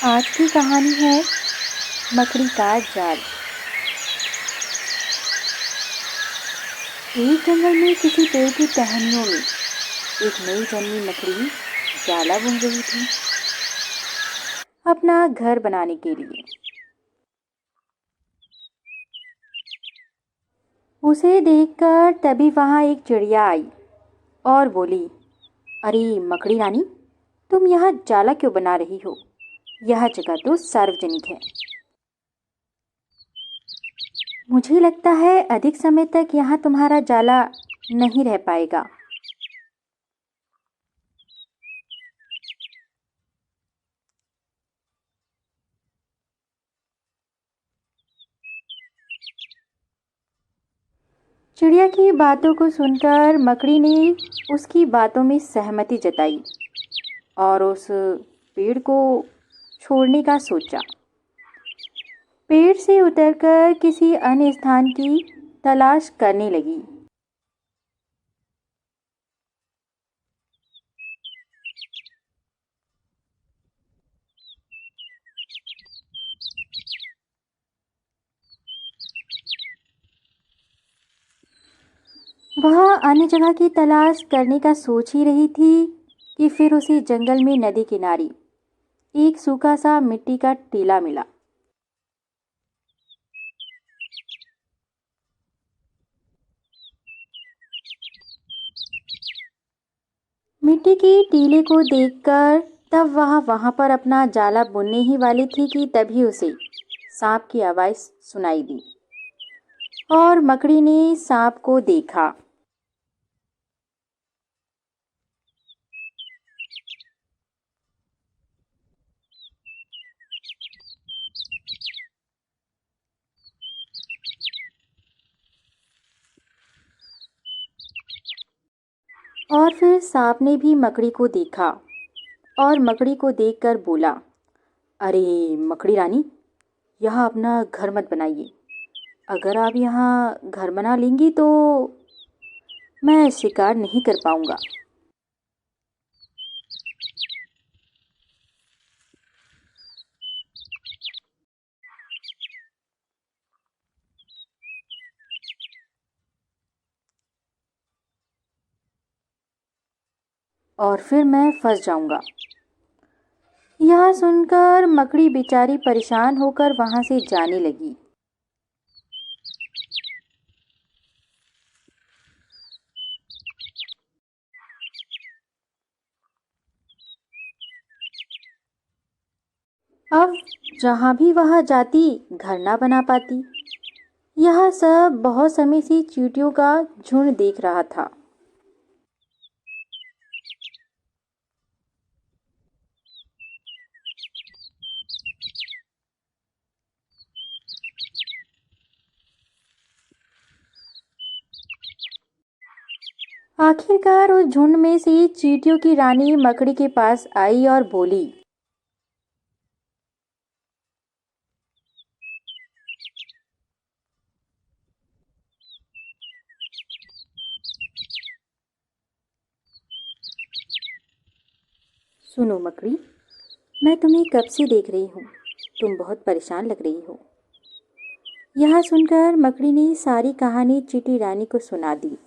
आज की कहानी है मकड़ी का जाल। एक जंगल में किसी पेड़ की टहनियों में एक नई जन्मी मकड़ी जाला बुन रही थी अपना घर बनाने के लिए। उसे देखकर तभी वहां एक चिड़िया आई और बोली, अरे मकड़ी रानी, तुम यहाँ जाला क्यों बना रही हो? यह जगह तो सार्वजनिक है। मुझे लगता है अधिक समय तक यहाँ तुम्हारा जाला नहीं रह पाएगा। चिड़िया की बातों को सुनकर मकड़ी ने उसकी बातों में सहमति जताई और उस पेड़ को छोड़ने का सोचा। पेड़ से उतरकर किसी अन्य स्थान की तलाश करने लगी। वह अन्य जगह की तलाश करने का सोच ही रही थी कि फिर उसी जंगल में नदी किनारे एक सूखा सा मिट्टी का टीला मिला। मिट्टी के टीले को देखकर तब वह वहां पर अपना जाला बुनने ही वाली थी कि तभी उसे सांप की आवाज सुनाई दी और मकड़ी ने सांप को देखा। और फिर सांप ने भी मकड़ी को देखा और मकड़ी को देखकर बोला, अरे मकड़ी रानी, यहाँ अपना घर मत बनाइए। अगर आप यहाँ घर बना लेंगी तो मैं शिकार नहीं कर पाऊंगा। और फिर मैं फंस जाऊंगा। यह सुनकर मकड़ी बेचारी परेशान होकर वहां से जाने लगी। अब जहां भी वह जाती घर ना बना पाती। यह सब बहुत समय से चींटियों का झुंड देख रहा था। आखिरकार उस झुंड में से चींटियों की रानी मकड़ी के पास आई और बोली, सुनो मकड़ी, मैं तुम्हें कब से देख रही हूँ। तुम बहुत परेशान लग रही हो। यह सुनकर मकड़ी ने सारी कहानी चींटी रानी को सुना दी।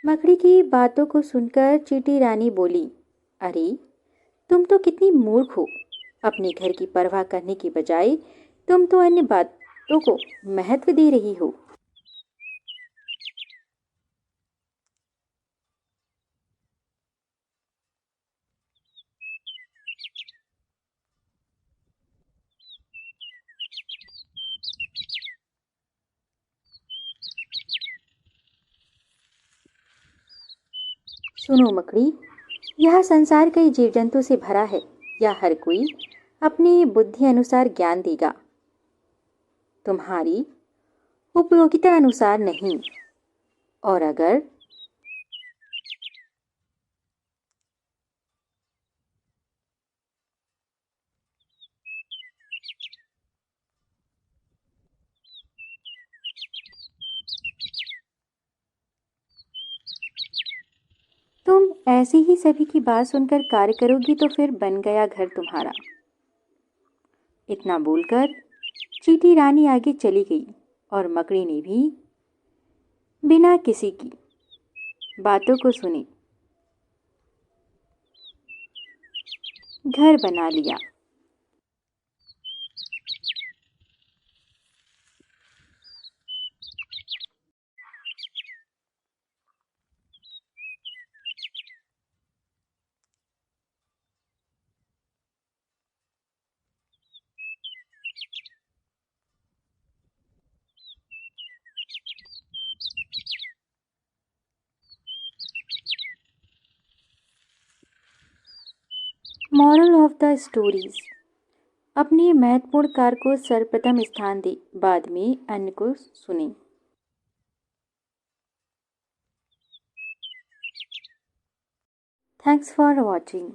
मकड़ी की बातों को सुनकर चींटी रानी बोली, अरे तुम तो कितनी मूर्ख हो। अपने घर की परवाह करने की बजाय तुम तो अन्य बातों को महत्व दे रही हो। सुनो मकड़ी, यह संसार कई जीव जंतु से भरा है। यह हर कोई अपनी बुद्धि अनुसार ज्ञान देगा, तुम्हारी उपयोगिता अनुसार नहीं। और अगर ऐसे ही सभी की बात सुनकर कार्य करोगी तो फिर बन गया घर तुम्हारा। इतना बोलकर चींटी रानी आगे चली गई और मकड़ी ने भी बिना किसी की बातों को सुने घर बना लिया। मॉरल ऑफ द स्टोरीज, अपनी महत्वपूर्ण कार्य को सर्वप्रथम स्थान दे, बाद में अन्य को सुने। Thanks for watching.